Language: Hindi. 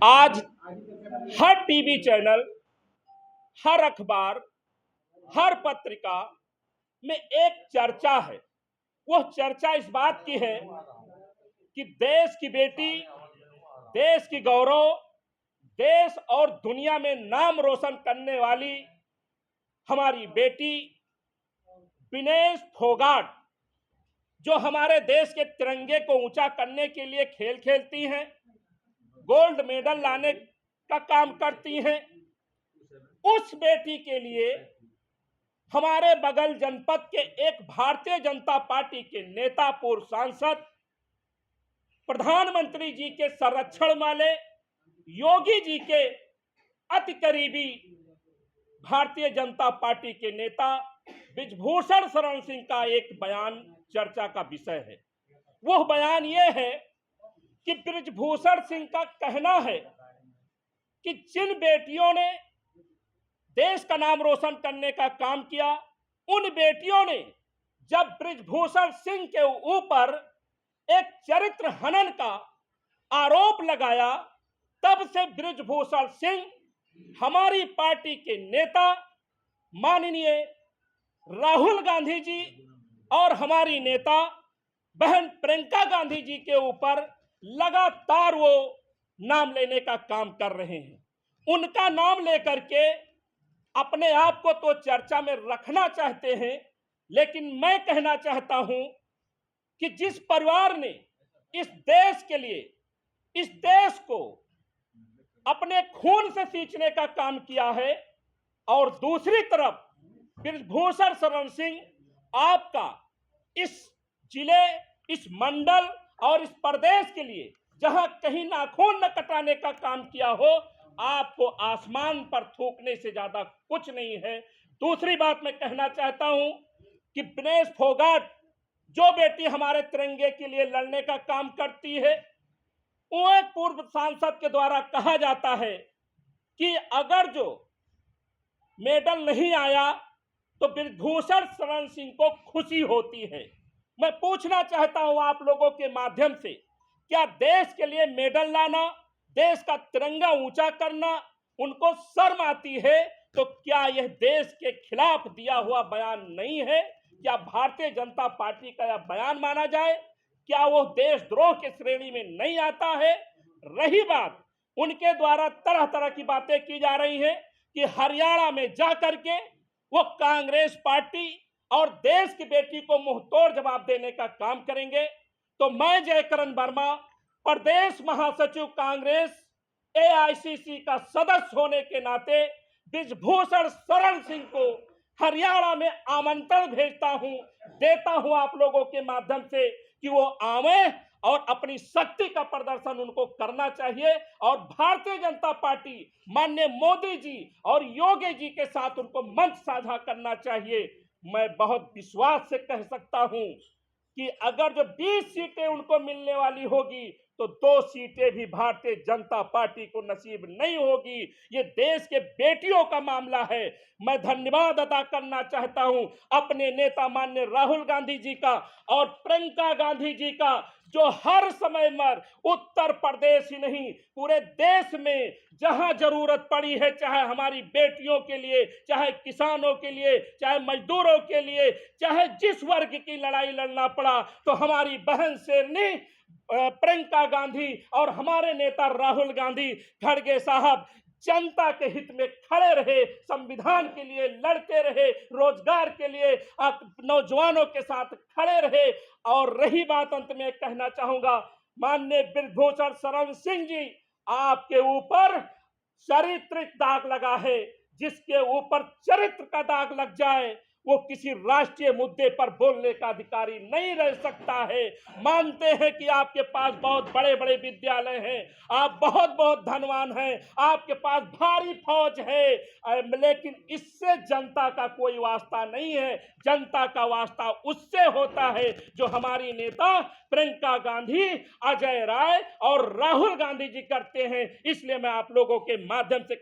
आज हर टीवी चैनल, हर अखबार, हर पत्रिका में एक चर्चा है। वह चर्चा इस बात की है कि देश की बेटी, देश की गौरव, देश और दुनिया में नाम रोशन करने वाली हमारी बेटी विनेश फोगाट, जो हमारे देश के तिरंगे को ऊंचा करने के लिए खेल खेलती हैं, गोल्ड मेडल लाने का काम करती हैं, उस बेटी के लिए हमारे बगल जनपद के एक भारतीय जनता पार्टी के नेता, पूर्व सांसद, प्रधानमंत्री जी के संरक्षण वाले, योगी जी के अति करीबी भारतीय जनता पार्टी के नेता बृजभूषण शरण सिंह का एक बयान चर्चा का विषय है। वह बयान यह है कि बृजभूषण सिंह का कहना है कि जिन बेटियों ने देश का नाम रोशन करने का काम किया, उन बेटियों ने जब बृजभूषण सिंह के ऊपर एक चरित्र हनन का आरोप लगाया, तब से बृजभूषण सिंह हमारी पार्टी के नेता माननीय राहुल गांधी जी और हमारी नेता बहन प्रियंका गांधी जी के ऊपर लगातार वो नाम लेने का काम कर रहे हैं। उनका नाम लेकर के अपने आप को तो चर्चा में रखना चाहते हैं, लेकिन मैं कहना चाहता हूं कि जिस परिवार ने इस देश के लिए, इस देश को अपने खून से सींचने का काम किया है, और दूसरी तरफ बृजभूषण शरण सिंह आपका इस जिले, इस मंडल और इस प्रदेश के लिए जहां कहीं नाखून न कटाने का काम किया हो, आपको आसमान पर थूकने से ज्यादा कुछ नहीं है। दूसरी बात मैं कहना चाहता हूं कि विनेश फोगाट, जो बेटी हमारे तिरंगे के लिए लड़ने का काम करती है, वो एक पूर्व सांसद के द्वारा कहा जाता है कि अगर जो मेडल नहीं आया तो बृजभूषण शरण सिंह को खुशी होती है। मैं पूछना चाहता हूं आप लोगों के माध्यम से, क्या देश के लिए मेडल लाना, देश का तिरंगा ऊंचा करना उनको शर्म आती है? तो क्या यह देश के खिलाफ दिया हुआ बयान नहीं है? क्या भारतीय जनता पार्टी का यह बयान माना जाए? क्या वो देशद्रोह के श्रेणी में नहीं आता है? रही बात, उनके द्वारा तरह तरह की बातें की जा रही हैं कि हरियाणा में जाकर के वो कांग्रेस पार्टी और देश की बेटी को मुंहतोड़ जवाब देने का काम करेंगे। तो मैं जयकरण वर्मा, प्रदेश महासचिव कांग्रेस, एआईसीसी का सदस्य होने के नाते बृजभूषण शरण सिंह को हरियाणा में आमंत्रण भेजता हूं, देता हूं आप लोगों के माध्यम से कि वो आवे और अपनी शक्ति का प्रदर्शन उनको करना चाहिए, और भारतीय जनता पार्टी माननीय मोदी जी और योगी जी के साथ उनको मंच साझा करना चाहिए। मैं बहुत विश्वास से कह सकता हूं कि अगर जो 20 सीटें उनको मिलने वाली होगी तो 2 सीटें भी भारतीय जनता पार्टी को नसीब नहीं होगी। ये देश के बेटियों का मामला है। मैं धन्यवाद अदा करना चाहता हूं अपने नेता माननीय राहुल गांधी जी का और प्रियंका गांधी जी का, जो हर समय में उत्तर प्रदेश ही नहीं पूरे देश में जहां जरूरत पड़ी है, चाहे हमारी बेटियों के लिए, चाहे किसानों के लिए, चाहे मजदूरों के लिए, चाहे जिस वर्ग की लड़ाई लड़ना पड़ा, तो हमारी बहन शेरनी प्रियंका गांधी और हमारे नेता राहुल गांधी खड़गे साहब जनता के हित में खड़े रहे, संविधान के लिए लड़ते रहे, रोजगार के लिए नौजवानों के साथ खड़े रहे। और रही बात, अंत में कहना चाहूंगा, माननीय बृजभूषण शरण सिंह जी, आपके ऊपर चारित्रिक दाग लगा है। जिसके ऊपर चरित्र का दाग लग जाए वो किसी राष्ट्रीय मुद्दे पर बोलने का अधिकारी नहीं रह सकता है। मानते हैं कि आपके पास बहुत बड़े बड़े विद्यालय हैं, आप बहुत बहुत धनवान हैं, आपके पास भारी फौज है, लेकिन इससे जनता का कोई वास्ता नहीं है। जनता का वास्ता उससे होता है जो हमारी नेता प्रियंका गांधी, अजय राय और राहुल गांधी जी करते हैं। इसलिए मैं आप लोगों के माध्यम से